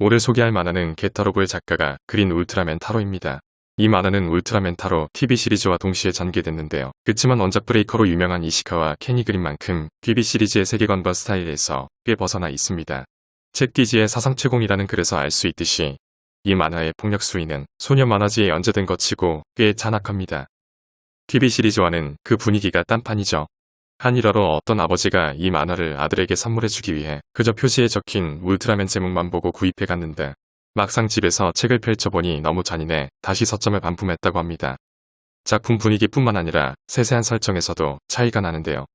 오늘 소개할 만화는 게타로브의 작가가 그린 울트라맨 타로입니다. 이 만화는 울트라맨 타로 TV 시리즈와 동시에 전개됐는데요. 그치만 원작 브레이커로 유명한 이시카와 켄이 그린 만큼 TV 시리즈의 세계관과 스타일에서 꽤 벗어나 있습니다. 책 기지의 사상 최공이라는 글에서 알 수 있듯이 이 만화의 폭력 수위는 소녀 만화지에 연재된 것 치고 꽤 잔악합니다. TV 시리즈와는 그 분위기가 딴판이죠. 한 일화로 어떤 아버지가 이 만화를 아들에게 선물해주기 위해 그저 표지에 적힌 울트라맨 제목만 보고 구입해갔는데 막상 집에서 책을 펼쳐보니 너무 잔인해 다시 서점에 반품했다고 합니다. 작품 분위기뿐만 아니라 세세한 설정에서도 차이가 나는데요.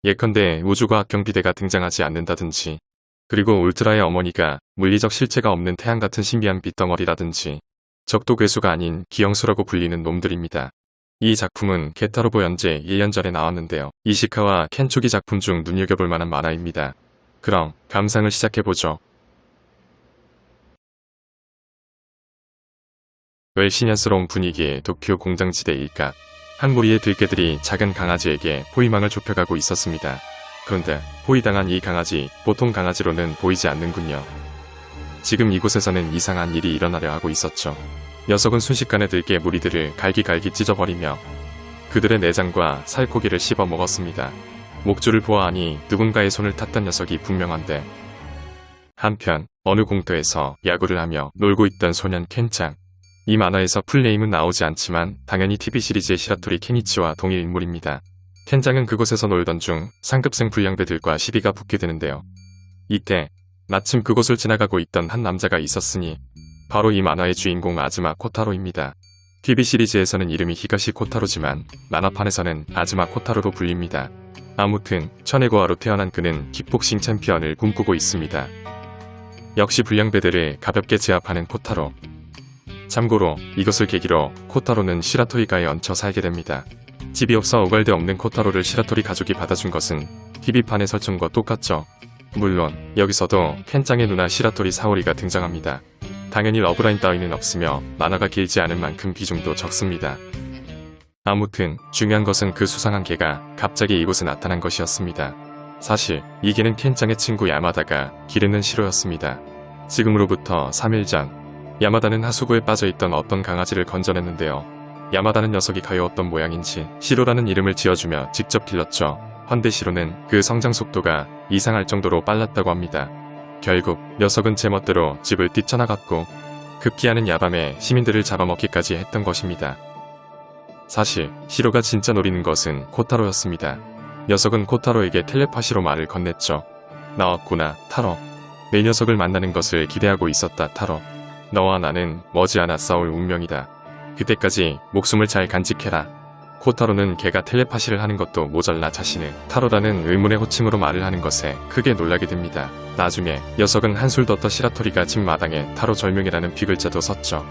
예컨대 우주과학 경비대가 등장하지 않는다든지, 그리고 울트라의 어머니가 물리적 실체가 없는 태양 같은 신비한 빗덩어리라든지, 적도 괴수가 아닌 기영수라고 불리는 놈들입니다. 이 작품은 게타로브 연재 1년 전에 나왔는데요. 이시카와 켄 초기 작품 중 눈여겨볼 만한 만화입니다. 그럼 감상을 시작해보죠. 왜 신현스러운 분위기의 도쿄 공장지대 일각, 한 무리의 들개들이 작은 강아지에게 포위망을 좁혀가고 있었습니다. 그런데 포위당한 이 강아지, 보통 강아지로는 보이지 않는군요. 지금 이곳에서는 이상한 일이 일어나려 하고 있었죠. 녀석은 순식간에 들개 무리들을 갈기갈기 찢어버리며 그들의 내장과 살코기를 씹어 먹었습니다. 목줄을 보아하니 누군가의 손을 탔던 녀석이 분명한데, 한편 어느 공터에서 야구를 하며 놀고 있던 소년 켄짱. 이 만화에서 풀네임은 나오지 않지만 당연히 TV 시리즈의 시라토리 케니치와 동일 인물입니다. 켄짱은 그곳에서 놀던 중 상급생 불량배들과 시비가 붙게 되는데요. 이때 마침 그곳을 지나가고 있던 한 남자가 있었으니 바로 이 만화의 주인공 아즈마 코타로입니다. TV 시리즈에서는 이름이 히가시 코타로지만 만화판에서는 아즈마 코타로로 불립니다. 아무튼 천혜고아로 태어난 그는 킥복싱 챔피언을 꿈꾸고 있습니다. 역시 불량배들을 가볍게 제압하는 코타로. 참고로 이것을 계기로 코타로는 시라토리가에 얹혀 살게 됩니다. 집이 없어 오갈데 없는 코타로를 시라토리 가족이 받아준 것은 TV판의 설정과 똑같죠. 물론 여기서도 켄짱의 누나 시라토리 사오리가 등장합니다. 당연히 러브라인 따위는 없으며 만화가 길지 않은 만큼 비중도 적습니다. 아무튼 중요한 것은 그 수상한 개가 갑자기 이곳에 나타난 것이었습니다. 사실 이 개는 켄짱의 친구 야마다가 기르는 시로였습니다. 지금으로부터 3일 전 야마다는 하수구에 빠져있던 어떤 강아지를 건져냈는데요. 야마다는 녀석이 가여웠던 모양인지 시로라는 이름을 지어주며 직접 길렀죠. 헌데 시로는 그 성장 속도가 이상할 정도로 빨랐다고 합니다. 결국 녀석은 제멋대로 집을 뛰쳐나갔고 급기야는 야밤에 시민들을 잡아먹기까지 했던 것입니다. 사실 시로가 진짜 노리는 것은 코타로였습니다. 녀석은 코타로에게 텔레파시로 말을 건넸죠. 나왔구나 타로. 내 녀석을 만나는 것을 기대하고 있었다 타로. 너와 나는 머지않아 싸울 운명이다. 그때까지 목숨을 잘 간직해라. 코타로는 걔가 텔레파시를 하는 것도 모자라 자신을 타로라는 의문의 호칭으로 말을 하는 것에 크게 놀라게 됩니다. 나중에 녀석은 한술 더 떠 시라토리가 집 마당에 타로 절명이라는 비글자도 썼죠.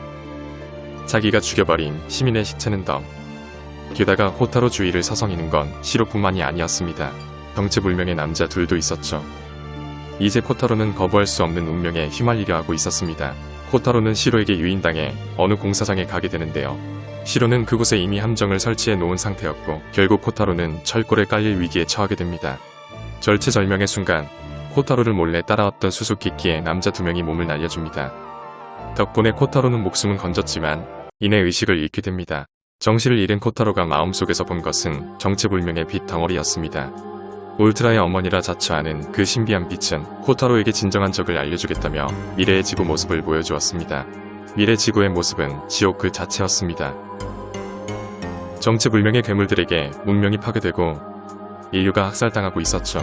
자기가 죽여버린 시민의 시체는 덤. 게다가 코타로 주위를 서성이는 건 시로뿐만이 아니었습니다. 정체불명의 남자 둘도 있었죠. 이제 코타로는 거부할 수 없는 운명에 휘말리려 하고 있었습니다. 코타로는 시로에게 유인당해 어느 공사장에 가게 되는데요. 시로는 그곳에 이미 함정을 설치해 놓은 상태였고 결국 코타로는 철골에 깔릴 위기에 처하게 됩니다. 절체절명의 순간 코타로를 몰래 따라왔던 수수께끼의 남자 2명이 몸을 날려줍니다. 덕분에 코타로는 목숨은 건졌지만 이내 의식을 잃게 됩니다. 정신을 잃은 코타로가 마음속에서 본 것은 정체불명의 빛 덩어리였습니다. 울트라의 어머니라 자처하는 그 신비한 빛은 코타로에게 진정한 적을 알려주겠다며 미래의 지구 모습을 보여주었습니다. 미래 지구의 모습은 지옥 그 자체였습니다. 정체불명의 괴물들에게 문명이 파괴되고 인류가 학살당하고 있었죠.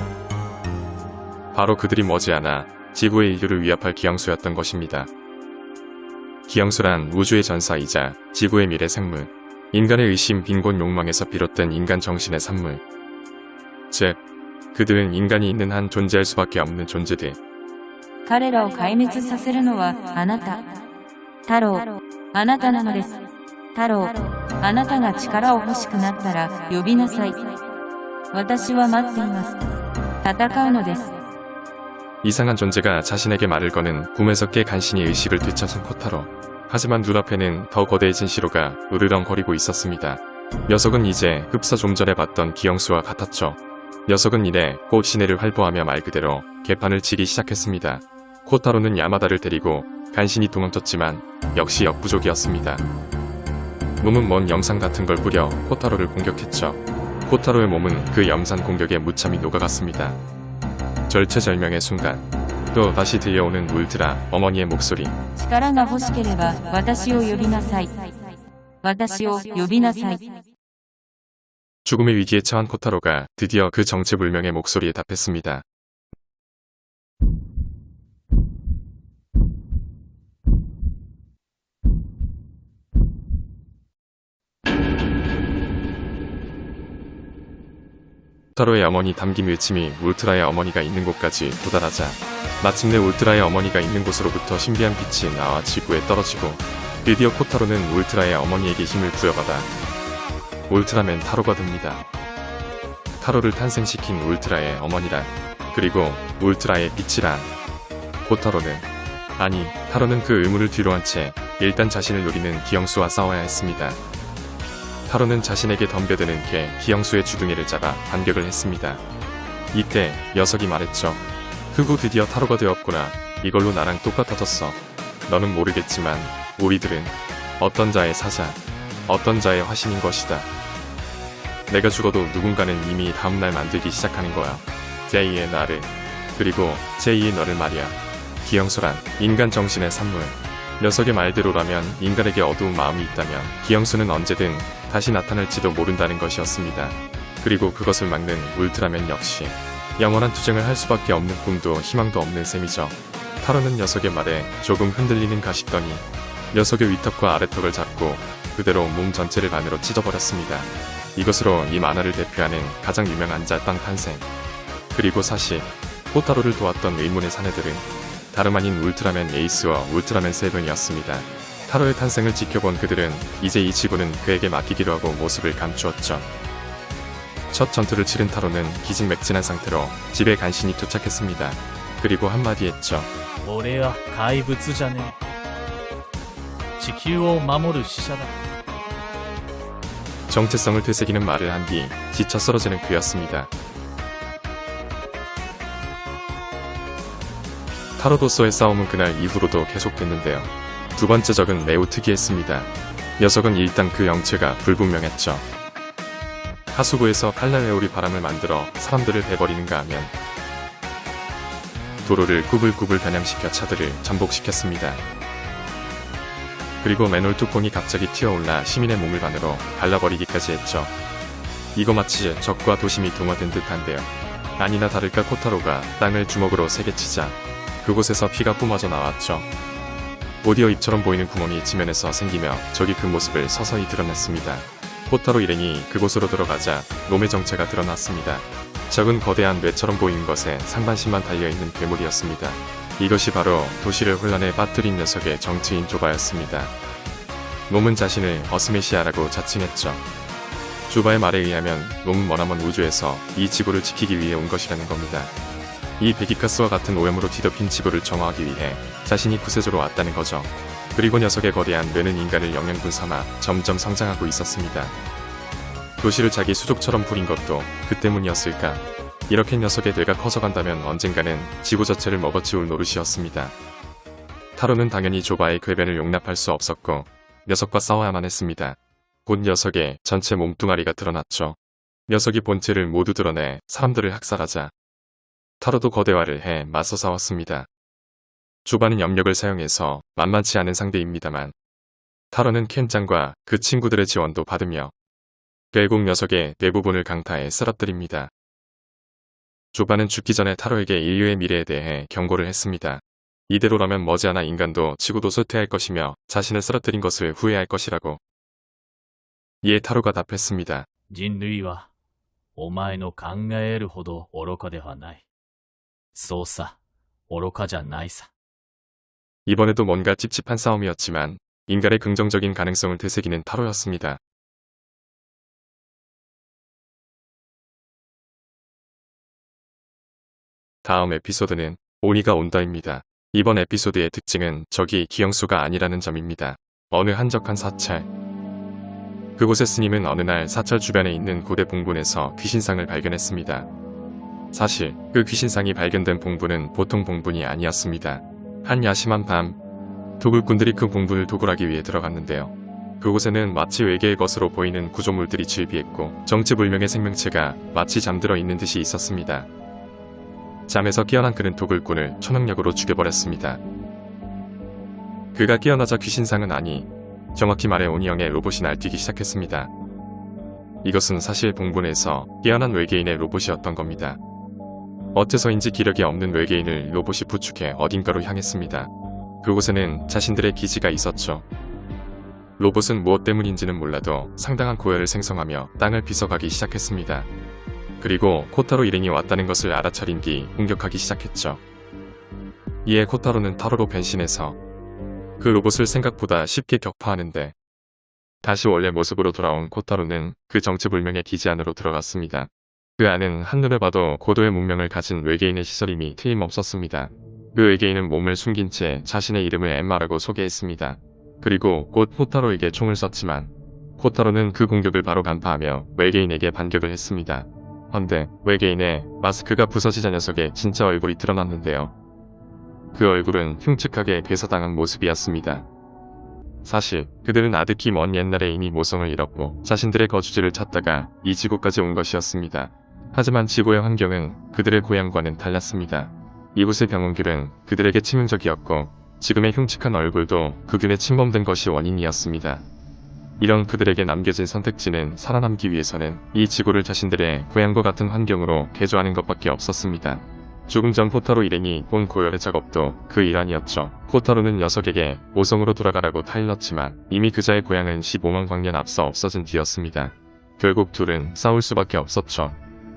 바로 그들이 머지않아 지구의 인류를 위협할 기영수였던 것입니다. 기영수란 우주의 전사이자 지구의 미래 생물, 인간의 의심, 빈곤, 욕망에서 비롯된 인간 정신의 산물. 즉, 그들은 인간이 있는 한 존재할 수밖에 없는 존재들. 彼らを壊滅させるのはあなた。太郎、あなたなのです。太郎、あなたが力を欲しくなったら呼びなさい。私は待っています。戦うのです。 이상한 존재가 자신에게 말을 거는 꿈에서 깨 간신히 의식을 되찾은 코타로. 하지만 눈앞에는 더 거대해진 시로가 으르렁거리고 있었습니다. 녀석은 이제 흡사 좀 전에 봤던 기영수와 같았죠. 녀석은 이내 꽃시내를 활보하며 말 그대로 개판을 치기 시작했습니다. 코타로는 야마다를 데리고 간신히 도망쳤지만 역시 역부족이었습니다. 놈은 먼 염산 같은 걸 뿌려 코타로를 공격했죠. 코타로의 몸은 그 염산 공격에 무참히 녹아갔습니다. 절체절명의 순간 또 다시 들려오는 울트라 어머니의 목소리. 力が欲しければ私を呼びなさい。私を呼びなさい。 죽음의 위기에 처한 코타로가 드디어 그 정체불명의 목소리에 답했습니다. 코타로의 어머니 담김 외침이 울트라의 어머니가 있는 곳까지 도달하자 마침내 울트라의 어머니가 있는 곳으로부터 신비한 빛이 나와 지구에 떨어지고 드디어 코타로는 울트라의 어머니에게 힘을 부여받아 울트라맨 타로가 됩니다. 타로를 탄생시킨 울트라의 어머니란, 그리고 울트라의 빛이란. 코타로는, 아니 타로는 그 의무를 뒤로한 채 일단 자신을 노리는 기영수와 싸워야 했습니다. 타로는 자신에게 덤벼드는 개 기영수의 주둥이를 잡아 반격을 했습니다. 이때 녀석이 말했죠. 흑우 드디어 타로가 되었구나. 이걸로 나랑 똑같아졌어. 너는 모르겠지만 우리들은 어떤 자의 사자, 어떤 자의 화신인 것이다. 내가 죽어도 누군가는 이미 다음날 만들기 시작하는 거야. 제2의 나를, 그리고 제2의 너를 말이야. 기영수란 인간 정신의 산물. 녀석의 말대로라면 인간에게 어두운 마음이 있다면 기영수는 언제든 다시 나타날지도 모른다는 것이었습니다. 그리고 그것을 막는 울트라맨 역시 영원한 투쟁을 할 수밖에 없는 꿈도 희망도 없는 셈이죠. 타로는 녀석의 말에 조금 흔들리는가 싶더니 녀석의 위턱과 아래턱을 잡고 그대로 몸 전체를 반으로 찢어버렸습니다. 이것으로 이 만화를 대표하는 가장 유명한 짤방 탄생. 그리고 사실 코타로를 도왔던 의문의 사내들은 다름 아닌 울트라맨 에이스와 울트라맨 세븐이었습니다. 타로의 탄생을 지켜본 그들은 이제 이 지구는 그에게 맡기기로 하고 모습을 감추었죠. 첫 전투를 치른 타로는 기진맥진한 상태로 집에 간신히 도착했습니다. 그리고 한마디 했죠. 俺は怪物じゃねえ。地球を守る使者だ。 정체성을 되새기는 말을 한 뒤 지쳐 쓰러지는 그였습니다. 타로도서의 싸움은 그날 이후로도 계속됐는데요. 두 번째 적은 매우 특이했습니다. 녀석은 일단 그 정체가 불분명했죠. 하수구에서 칼날회오리 바람을 만들어 사람들을 베버리는가 하면 도로를 꾸불꾸불 변형시켜 차들을 전복시켰습니다. 그리고 맨홀 뚜껑이 갑자기 튀어올라 시민의 몸을 반으로 갈라버리기까지 했죠. 이거 마치 적과 도심이 동화된 듯한데요. 아니나 다를까 코타로가 땅을 주먹으로 세게 치자 그곳에서 피가 뿜어져 나왔죠. 오디오 입처럼 보이는 구멍이 지면에서 생기며 적이 그 모습을 서서히 드러냈습니다. 코타로 일행이 그곳으로 들어가자 놈의 정체가 드러났습니다. 적은 거대한 뇌처럼 보이는 것에 상반신만 달려있는 괴물이었습니다. 이것이 바로 도시를 혼란에 빠뜨린 녀석의 정체인 조바였습니다. 놈은 자신을 어스메시아라고 자칭했죠. 조바의 말에 의하면 놈은 머나먼 우주에서 이 지구를 지키기 위해 온 것이라는 겁니다. 이 베기카스와 같은 오염으로 뒤덮인 지구를 정화하기 위해 자신이 구세주로 왔다는 거죠. 그리고 녀석의 거대한 뇌는 인간을 영양분 삼아 점점 성장하고 있었습니다. 도시를 자기 수족처럼 부린 것도 그 때문이었을까? 이렇게 녀석의 뇌가 커져간다면 언젠가는 지구 자체를 먹어치울 노릇이었습니다. 타로는 당연히 조바의 궤변을 용납할 수 없었고 녀석과 싸워야만 했습니다. 곧 녀석의 전체 몸뚱아리가 드러났죠. 녀석이 본체를 모두 드러내 사람들을 학살하자 타로도 거대화를 해 맞서 싸웠습니다. 조바는 염력을 사용해서 만만치 않은 상대입니다만 타로는 켄짱과 그 친구들의 지원도 받으며 결국 녀석의 대부분을 강타해 쓰러뜨립니다. 조바는 죽기 전에 타로에게 인류의 미래에 대해 경고를 했습니다. 이대로라면 머지않아 인간도 지구도 쇠퇴할 것이며 자신을 쓰러뜨린 것을 후회할 것이라고. 이에 타로가 답했습니다. 人類はお前の考えるほど愚かではない。そうさ、愚かじゃないさ。 이번에도 뭔가 찝찝한 싸움이었지만 인간의 긍정적인 가능성을 되새기는 타로였습니다. 다음 에피소드는 오니가 온다입니다. 이번 에피소드의 특징은 적이 기영수가 아니라는 점입니다. 어느 한적한 사찰. 그곳의 스님은 어느 날 사찰 주변에 있는 고대 봉분에서 귀신상을 발견했습니다. 사실 그 귀신상이 발견된 봉분은 보통 봉분이 아니었습니다. 한 야심한 밤 도굴꾼들이 그 공분을 도굴하기 위해 들어갔는데요. 그곳에는 마치 외계의 것으로 보이는 구조물들이 즐비했고 정체불명의 생명체가 마치 잠들어 있는 듯이 있었습니다. 잠에서 깨어난 그는 도굴꾼을 초능력으로 죽여버렸습니다. 그가 깨어나자 귀신상은 아니, 정확히 말해 오니형의 로봇이 날뛰기 시작했습니다. 이것은 사실 본문에서 깨어난 외계인의 로봇이었던 겁니다. 어째서인지 기력이 없는 외계인을 로봇이 부축해 어딘가로 향했습니다. 그곳에는 자신들의 기지가 있었죠. 로봇은 무엇 때문인지는 몰라도 상당한 고열을 생성하며 땅을 빗어가기 시작했습니다. 그리고 코타로 일행이 왔다는 것을 알아차린 뒤 공격하기 시작했죠. 이에 코타로는 타로로 변신해서 그 로봇을 생각보다 쉽게 격파하는데 다시 원래 모습으로 돌아온 코타로는 그 정체불명의 기지 안으로 들어갔습니다. 그 안은 한눈에 봐도 고도의 문명을 가진 외계인의 시설임이 틀림없었습니다. 그 외계인은 몸을 숨긴 채 자신의 이름을 엠마라고 소개했습니다. 그리고 곧 코타로에게 총을 쐈지만 코타로는 그 공격을 바로 간파하며 외계인에게 반격을 했습니다. 헌데 외계인의 마스크가 부서지자 녀석의 진짜 얼굴이 드러났는데요. 그 얼굴은 흉측하게 괴사당한 모습이었습니다. 사실 그들은 아득히 먼 옛날에 이미 모성을 잃었고 자신들의 거주지를 찾다가 이 지구까지 온 것이었습니다. 하지만 지구의 환경은 그들의 고향과는 달랐습니다. 이곳의 병원균은 그들에게 치명적이었고 지금의 흉측한 얼굴도 그균에 침범된 것이 원인이었습니다. 이런 그들에게 남겨진 선택지는 살아남기 위해서는 이 지구를 자신들의 고향과 같은 환경으로 개조하는 것밖에 없었습니다. 조금 전 코타로 일행이 본 고열의 작업도 그 일환이었죠. 코타로는 녀석에게 모성으로 돌아가라고 타일렀지만 이미 그자의 고향은 15만 광년 앞서 없어진 뒤였습니다. 결국 둘은 싸울 수밖에 없었죠.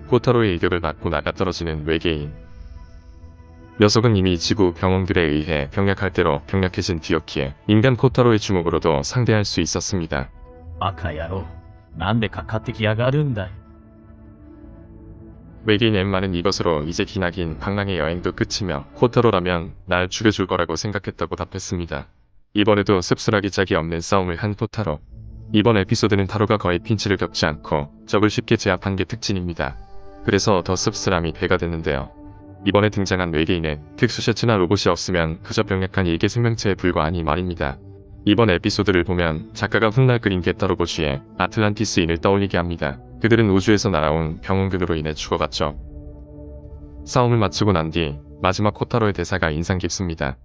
코타로의 일격을 받고 나가떨어지는 외계인. 녀석은 이미 지구 병원들에 의해 병약할 대로 병약해진 뒤였기에 인간 코타로의 주먹으로도 상대할 수 있었습니다. バカ野郎。なんでかかってきやがるんだい。 외계인 엠마는 이것으로 이제 기나긴 방랑의 여행도 끝이며 코타로라면 날 죽여줄 거라고 생각했다고 답했습니다. 이번에도 씁쓸하기 짝이 없는 싸움을 한 코타로. 이번 에피소드는 타로가 거의 핀치를 겪지 않고 적을 쉽게 제압한 게 특징입니다. 그래서 더 씁쓸함이 배가 됐는데요. 이번에 등장한 외계인은 특수셔츠나 로봇이 없으면 그저 병약한 일개 생명체에 불과하니 말입니다. 이번 에피소드를 보면 작가가 훗날 그린 게타 로봇위에 아틀란티스인을 떠올리게 합니다. 그들은 우주에서 날아온 병원균으로 인해 죽어갔죠. 싸움을 마치고 난 뒤 마지막 코타로의 대사가 인상 깊습니다.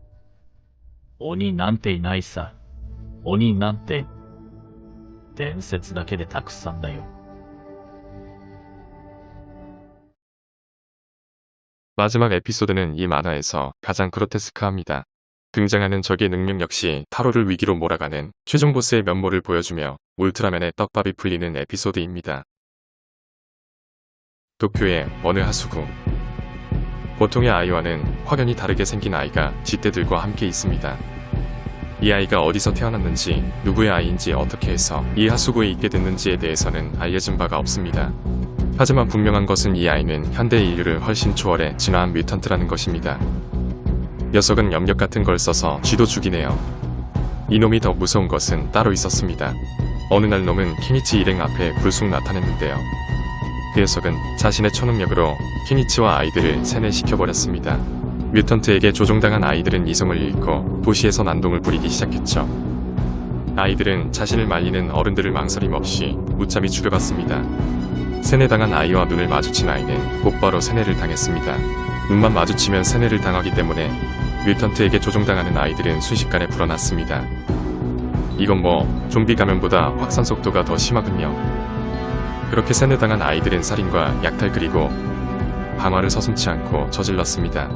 鬼なんていないさ。鬼なんて伝説だけでたくさんだよ。 마지막 에피소드는 이 만화에서 가장 그로테스크합니다. 등장하는 적의 능력 역시 타로를 위기로 몰아가는 최종 보스의 면모를 보여주며 울트라맨의 떡밥이 풀리는 에피소드입니다. 도쿄의 어느 하수구. 보통의 아이와는 확연히 다르게 생긴 아이가 쥐떼들과 함께 있습니다. 이 아이가 어디서 태어났는지, 누구의 아이인지 어떻게 해서 이 하수구에 있게 됐는지에 대해서는 알려진 바가 없습니다. 하지만 분명한 것은 이 아이는 현대 인류를 훨씬 초월해 진화한 뮤턴트라는 것입니다. 녀석은 염력 같은 걸 써서 쥐도 죽이네요. 이놈이 더 무서운 것은 따로 있었습니다. 어느 날 놈은 키니치 일행 앞에 불쑥 나타냈는데요. 그 녀석은 자신의 초능력으로 키니치와 아이들을 세뇌시켜버렸습니다. 뮤턴트에게 조종당한 아이들은 이성을 잃고 도시에서 난동을 부리기 시작했죠. 아이들은 자신을 말리는 어른들을 망설임 없이 무참히 죽여갔습니다. 세뇌당한 아이와 눈을 마주친 아이는 곧바로 세뇌를 당했습니다. 눈만 마주치면 세뇌를 당하기 때문에 뮤턴트에게 조종당하는 아이들은 순식간에 불어났습니다. 이건 뭐 좀비 감염보다 확산 속도가 더 심하군요. 그렇게 세뇌당한 아이들은 살인과 약탈 그리고 방화를 서슴지 않고 저질렀습니다.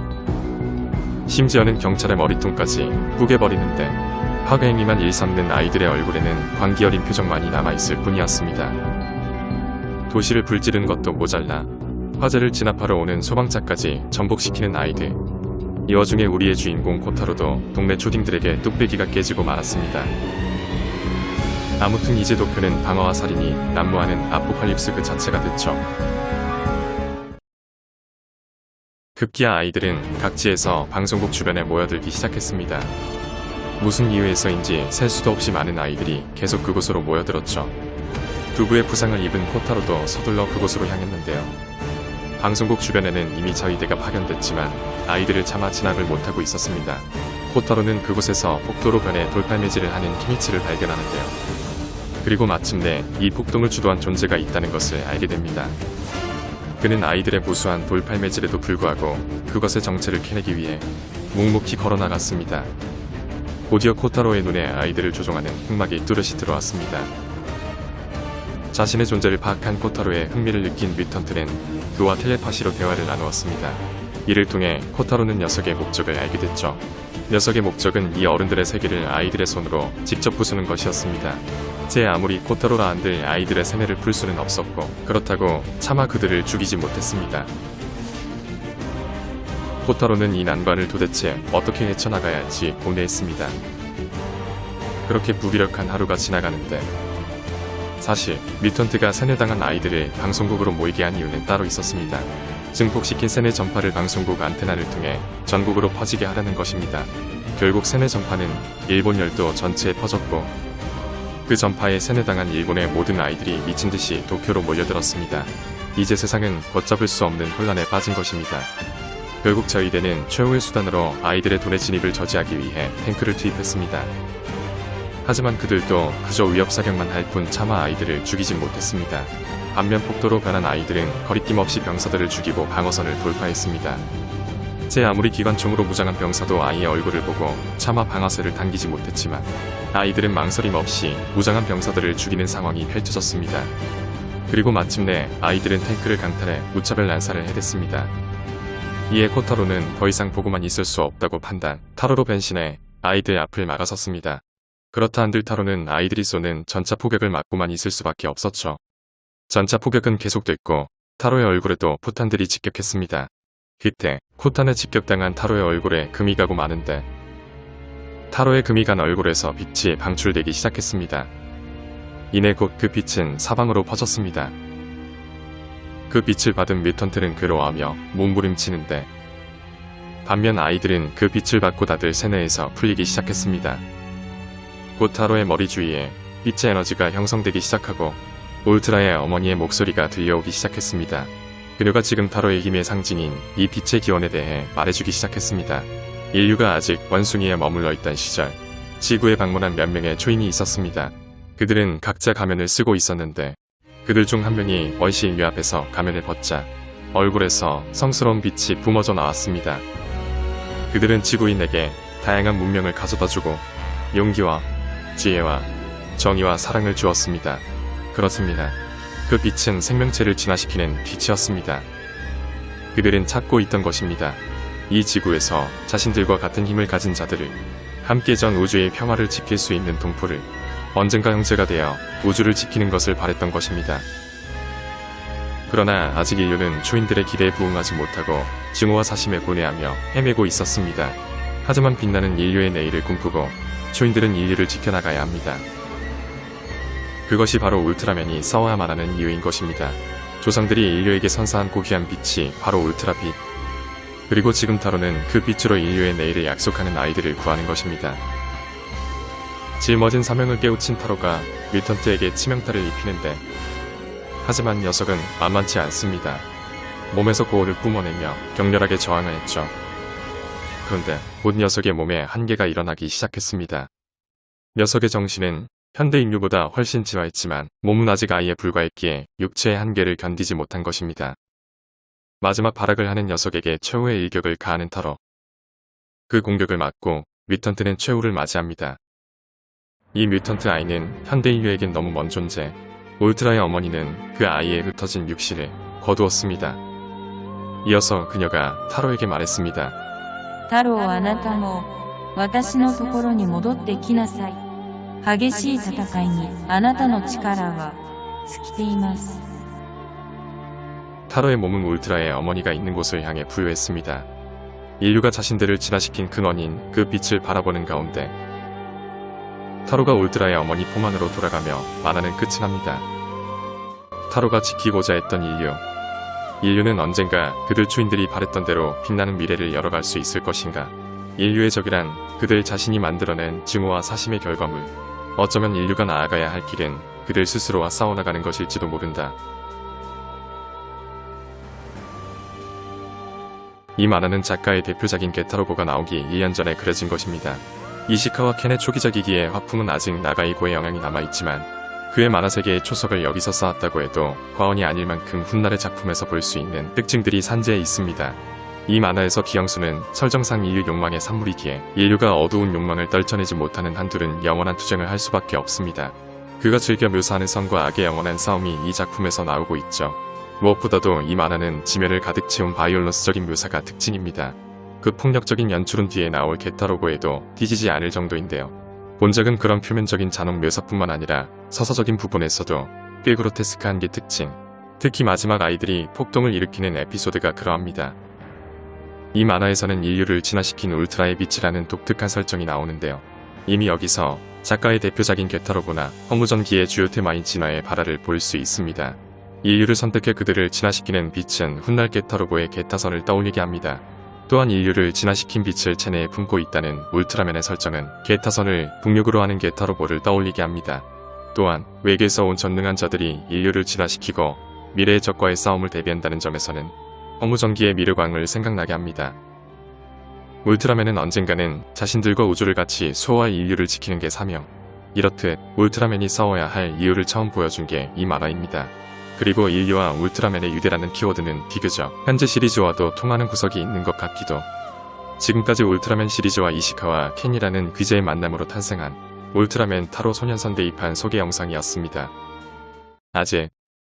심지어는 경찰의 머리통까지 뿌개버리는데 파괴행위만 일삼는 아이들의 얼굴에는 광기 어린 표정만이 남아있을 뿐이었습니다. 도시를 불지른 것도 모자라 화재를 진압하러 오는 소방차까지 전복시키는 아이들. 이 와중에 우리의 주인공 코타로도 동네 초딩들에게 뚝배기가 깨지고 말았습니다. 아무튼 이제 도쿄는 방화와 살인이 난무하는 아포칼립스 그 자체가 됐죠. 급기야 아이들은 각지에서 방송국 주변에 모여들기 시작했습니다. 무슨 이유에서인지 셀 수도 없이 많은 아이들이 계속 그곳으로 모여들었죠. 두부의 부상을 입은 코타로도 서둘러 그곳으로 향했는데요. 방송국 주변에는 이미 저희대가 파견됐지만 아이들을 차마 진압을 못하고 있었습니다. 코타로는 그곳에서 복도로 변해 돌팔매질을 하는 키미치를 발견하는데요. 그리고 마침내 이 폭동을 주도한 존재가 있다는 것을 알게 됩니다. 그는 아이들의 무수한 돌팔매질에도 불구하고 그것의 정체를 캐내기 위해 묵묵히 걸어나갔습니다. 곧이어 코타로의 눈에 아이들을 조종하는 흑막이 뚜렷이 들어왔습니다. 자신의 존재를 파악한 코타로의 흥미를 느낀 뮤턴트는 그와 텔레파시로 대화를 나누었습니다. 이를 통해 코타로는 녀석의 목적을 알게 됐죠. 녀석의 목적은 이 어른들의 세계를 아이들의 손으로 직접 부수는 것이었습니다. 제 아무리 코타로라 한들 아이들의 세뇌를 풀 수는 없었고 그렇다고 차마 그들을 죽이지 못했습니다. 코타로는 이 난관을 도대체 어떻게 헤쳐나가야 할지 고뇌했습니다. 그렇게 무기력한 하루가 지나가는데 사실 뮤턴트가 세뇌당한 아이들을 방송국으로 모이게 한 이유는 따로 있었습니다. 증폭시킨 세뇌 전파를 방송국 안테나를 통해 전국으로 퍼지게 하려는 것입니다. 결국 세뇌 전파는 일본 열도 전체에 퍼졌고 그 전파에 세뇌당한 일본의 모든 아이들이 미친듯이 도쿄로 몰려들었습니다. 이제 세상은 걷잡을 수 없는 혼란에 빠진 것입니다. 결국 저희대는 최후의 수단으로 아이들의 돈의 진입을 저지하기 위해 탱크를 투입했습니다. 하지만 그들도 그저 위협사격만 할 뿐 차마 아이들을 죽이진 못했습니다. 반면 폭도로 변한 아이들은 거리낌 없이 병사들을 죽이고 방어선을 돌파했습니다. 제 아무리 기관총으로 무장한 병사도 아이의 얼굴을 보고 차마 방아쇠를 당기지 못했지만 아이들은 망설임 없이 무장한 병사들을 죽이는 상황이 펼쳐졌습니다. 그리고 마침내 아이들은 탱크를 강탈해 무차별 난사를 해댔습니다. 이에 코타로는 더 이상 보고만 있을 수 없다고 판단, 타로로 변신해 아이들 앞을 막아섰습니다. 그렇다 한들 타로는 아이들이 쏘는 전차 포격을 맞고만 있을 수밖에 없었죠. 전차 포격은 계속됐고 타로의 얼굴에도 포탄들이 직격했습니다. 그때 포탄에 직격당한 타로의 얼굴에 금이 가고 마는데 타로의 금이 간 얼굴에서 빛이 방출되기 시작했습니다. 이내 곧 그 빛은 사방으로 퍼졌습니다. 그 빛을 받은 뮤턴트는 괴로워하며 몸부림치는데 반면 아이들은 그 빛을 받고 다들 세뇌에서 풀리기 시작했습니다. 곧 타로의 머리 주위에 빛의 에너지가 형성되기 시작하고 울트라의 어머니의 목소리가 들려오기 시작했습니다. 그녀가 지금 타로의 힘의 상징인 이 빛의 기원에 대해 말해주기 시작했습니다. 인류가 아직 원숭이에 머물러 있던 시절 지구에 방문한 몇 명의 초인이 있었습니다. 그들은 각자 가면을 쓰고 있었는데 그들 중 한 명이 원시 인류 앞에서 가면을 벗자 얼굴에서 성스러운 빛이 뿜어져 나왔습니다. 그들은 지구인에게 다양한 문명을 가져다주고 용기와 지혜와 정의와 사랑을 주었습니다. 그렇습니다. 그 빛은 생명체를 진화시키는 빛이었습니다. 그들은 찾고 있던 것입니다. 이 지구에서 자신들과 같은 힘을 가진 자들을, 함께 전 우주의 평화를 지킬 수 있는 동포를, 언젠가 형제가 되어 우주를 지키는 것을 바랬던 것입니다. 그러나 아직 인류는 초인들의 기대에 부응하지 못하고 증오와 사심에 고뇌하며 헤매고 있었습니다. 하지만 빛나는 인류의 내일을 꿈꾸고 초인들은 인류를 지켜나가야 합니다. 그것이 바로 울트라맨이 싸워야만 하는 이유인 것입니다. 조상들이 인류에게 선사한 고귀한 빛이 바로 울트라빛. 그리고 지금 타로는 그 빛으로 인류의 내일을 약속하는 아이들을 구하는 것입니다. 짊어진 사명을 깨우친 타로가 뮤턴트에게 치명타를 입히는데 하지만 녀석은 만만치 않습니다. 몸에서 고온을 뿜어내며 격렬하게 저항을 했죠. 그런데 곧 녀석의 몸에 한계가 일어나기 시작했습니다. 녀석의 정신은 현대 인류보다 훨씬 진화했지만 몸은 아직 아이에 불과했기에 육체의 한계를 견디지 못한 것입니다. 마지막 발악을 하는 녀석에게 최후의 일격을 가하는 타로. 그 공격을 맞고 뮤턴트는 최후를 맞이합니다. 이 뮤턴트 아이는 현대 인류에겐 너무 먼 존재. 울트라의 어머니는 그 아이의 흩어진 육신을 거두었습니다. 이어서 그녀가 타로에게 말했습니다. 太郎あなたも私のところに戻ってきなさい。激しい戦いにあなたの力は尽きています。 타로의 몸은 울트라의 어머니가 있는 곳을 향해 부여했습니다. 인류가 자신들을 진화시킨 근원인 그 빛을 바라보는 가운데 타로가 울트라의 어머니 품 안으로 돌아가며 만화는 끝이 납니다. 타로가 지키고자 했던 인류는 언젠가 그들 초인들이 바랬던 대로 빛나는 미래를 열어갈 수 있을 것인가? 인류의 적이란 그들 자신이 만들어낸 증오와 사심의 결과물. 어쩌면 인류가 나아가야 할 길은 그들 스스로와 싸워나가는 것일지도 모른다. 이 만화는 작가의 대표작인 게타로보가 나오기 1년 전에 그려진 것입니다. 이시카와 켄의 초기작이기에 화풍은 아직 나가이고의 영향이 남아있지만 그의 만화 세계의 초석을 여기서 쌓았다고 해도 과언이 아닐 만큼 훗날의 작품에서 볼 수 있는 특징들이 산재해 있습니다. 이 만화에서 기영수는 설정상 인류 욕망의 산물이기에 인류가 어두운 욕망을 떨쳐내지 못하는 한둘은 영원한 투쟁을 할 수밖에 없습니다. 그가 즐겨 묘사하는 선과 악의 영원한 싸움이 이 작품에서 나오고 있죠. 무엇보다도 이 만화는 지면을 가득 채운 바이올런스적인 묘사가 특징입니다. 그 폭력적인 연출은 뒤에 나올 게타로고에도 뒤지지 않을 정도인데요. 본작은 그런 표면적인 잔혹 묘사뿐만 아니라 서사적인 부분에서도 꽤 그로테스크한 게 특징. 특히 마지막 아이들이 폭동을 일으키는 에피소드가 그러합니다. 이 만화에서는 인류를 진화시킨 울트라의 빛이라는 독특한 설정이 나오는데요. 이미 여기서 작가의 대표작인 게타로고나 허무전기의 주요 테마인 진화의 발화를 볼 수 있습니다. 인류를 선택해 그들을 진화시키는 빛은 훗날 게타로고의 게타선을 떠올리게 합니다. 또한 인류를 진화시킨 빛을 체내에 품고 있다는 울트라맨의 설정은 게타선을 북녘으로 하는 게타로고를 떠올리게 합니다. 또한 외계에서 온 전능한 자들이 인류를 진화시키고 미래의 적과의 싸움을 대비한다는 점에서는 허무전기의 미르광을 생각나게 합니다. 울트라맨은 언젠가는 자신들과 우주를 같이 수호할 인류를 지키는 게 사명. 이렇듯 울트라맨이 싸워야 할 이유를 처음 보여준 게 이 만화입니다. 그리고 인류와 울트라맨의 유대라는 키워드는 비교적 현재 시리즈와도 통하는 구석이 있는 것 같기도. 지금까지 울트라맨 시리즈와 이시카와 켄이라는 귀재의 만남으로 탄생한 울트라맨 타로 소년선 대입한 소개 영상이었습니다. 아직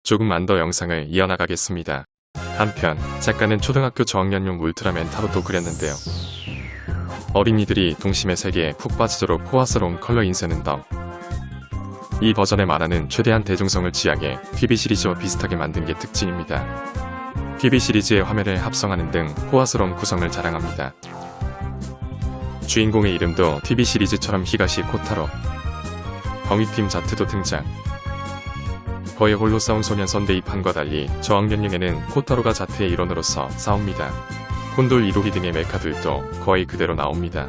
조금만 더 영상을 이어나가겠습니다. 한편 작가는 초등학교 저학년용 울트라맨 타로도 그렸는데요. 어린이들이 동심의 세계에 푹 빠지도록 호화스러운 컬러 인쇄는 덤. 이 버전의 만화는 최대한 대중성을 지향해 TV 시리즈와 비슷하게 만든 게 특징입니다. TV 시리즈의 화면을 합성하는 등 호화스러운 구성을 자랑합니다. 주인공의 이름도 TV 시리즈처럼 히가시 코타로. 범위팀 자트도 등장. 거의 홀로 싸운 소년 선대입판과 달리 저학년용에는 코타로가 자트의 일원으로서 싸웁니다. 콘돌 이로히 등의 메카들도 거의 그대로 나옵니다.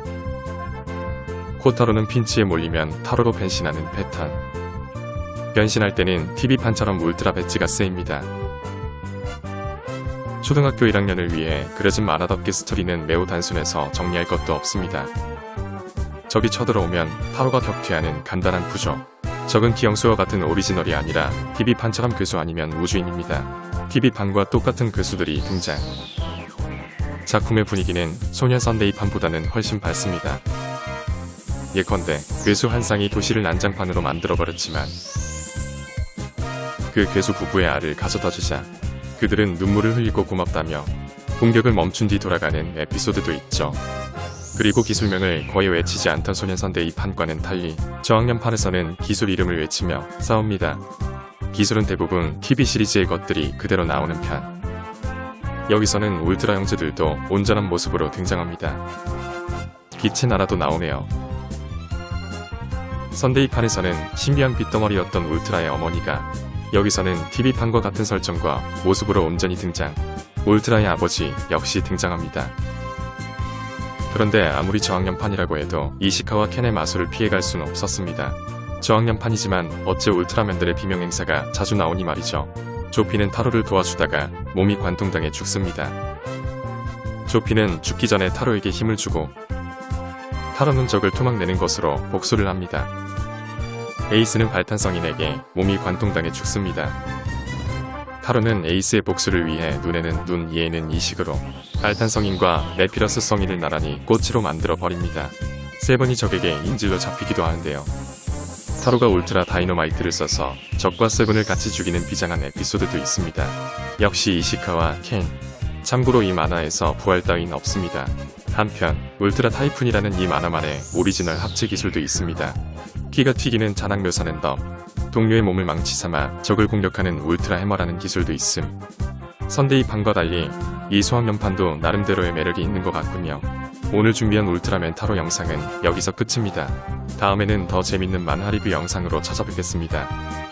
코타로는 핀치에 몰리면 타로로 변신하는 패턴. 변신할 때는 TV판처럼 울트라 배지가 쓰입니다. 초등학교 1학년을 위해 그려진 만화답게 스토리는 매우 단순해서 정리할 것도 없습니다. 적이 쳐들어오면 타로가 격퇴하는 간단한 구조. 적은 기영수와 같은 오리지널이 아니라 TV판처럼 괴수 아니면 우주인입니다. TV판과 똑같은 괴수들이 등장. 작품의 분위기는 소년 선데이판보다는 훨씬 밝습니다. 예컨대 괴수 한 쌍이 도시를 난장판으로 만들어버렸지만 그 괴수 부부의 알을 가져다 주자 그들은 눈물을 흘리고 고맙다며 공격을 멈춘 뒤 돌아가는 에피소드도 있죠. 그리고 기술명을 거의 외치지 않던 소년선대의 판과는 달리 저학년판에서는 기술 이름을 외치며 싸웁니다. 기술은 대부분 TV 시리즈의 것들이 그대로 나오는 편. 여기서는 울트라 형제들도 온전한 모습으로 등장합니다. 빛의 나라도 나오네요. 선데이판에서는 신비한 빛덩어리였던 울트라의 어머니가 여기서는 TV판과 같은 설정과 모습으로 온전히 등장. 울트라의 아버지 역시 등장합니다. 그런데 아무리 저학년판이라고 해도 이시카와 켄의 마술을 피해갈 수는 없었습니다. 저학년판이지만 어째 울트라맨들의 비명 행사가 자주 나오니 말이죠. 조피는 타로를 도와주다가 몸이 관통당해 죽습니다. 조피는 죽기 전에 타로에게 힘을 주고 타로는 적을 토막내는 것으로 복수를 합니다. 에이스는 발탄성인에게 몸이 관통당해 죽습니다. 타로는 에이스의 복수를 위해 눈에는 눈, 이에는 이식으로 발탄성인과 네피러스 성인을 나란히 꼬치로 만들어 버립니다. 세븐이 적에게 인질로 잡히기도 하는데요. 타로가 울트라 다이너마이트를 써서 적과 세븐을 같이 죽이는 비장한 에피소드도 있습니다. 역시 이시카와 켄. 참고로 이 만화에서 부활 따윈 없습니다. 한편 울트라 타이푼이라는 이 만화만의 오리지널 합체 기술도 있습니다. 피가 튀기는 잔악 묘사는 덤. 동료의 몸을 망치삼아 적을 공격하는 울트라 해머라는 기술도 있음. 선데이판과 달리 이 소학년판도 나름대로의 매력이 있는 것 같군요. 오늘 준비한 울트라맨 타로 영상은 여기서 끝입니다. 다음에는 더 재밌는 만화 리뷰 영상으로 찾아뵙겠습니다.